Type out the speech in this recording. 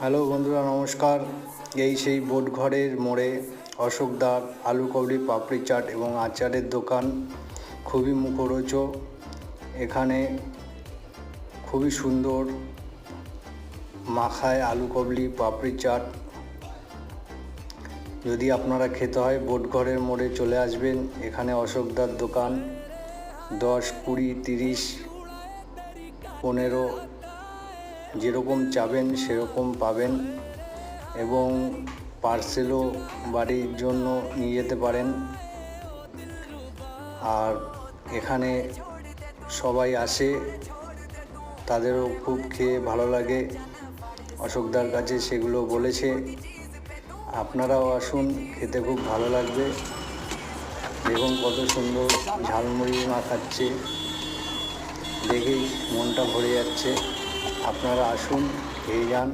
Hello বন্ধুরা, নমস্কার। এই সেই বোটঘরের মোড়ে অশোকদার আলু কাবলি পাপড়ি চাট এবং আচারের দোকান। খুবই মুখরোচক। এখানে খুবই সুন্দর মাখায় আলু কাবলি পাপড়ি চাট। যদি আপনারা খেতে হয় বোটঘরের মোড়ে চলে আসবেন। এখানে অশোকদার দোকান। 10, 20, 30, 15 যেরকম চাবেন সেরকম পাবেন, এবং পার্সেলও বাড়ির জন্য নিয়ে যেতে পারেন। আর এখানে সবাই আসে, তাদেরও খুব খেয়ে ভালো লাগে। অশোকদার কাছে সেগুলো বলেছে। আপনারাও আসুন, খেতে খুব ভালো লাগবে। দেখুন কত সুন্দর ঝালমুড়ি মাখাচ্ছে, দেখেই মনটা ভরে যাচ্ছে। আপনারা আসুন, খেয়ে যান।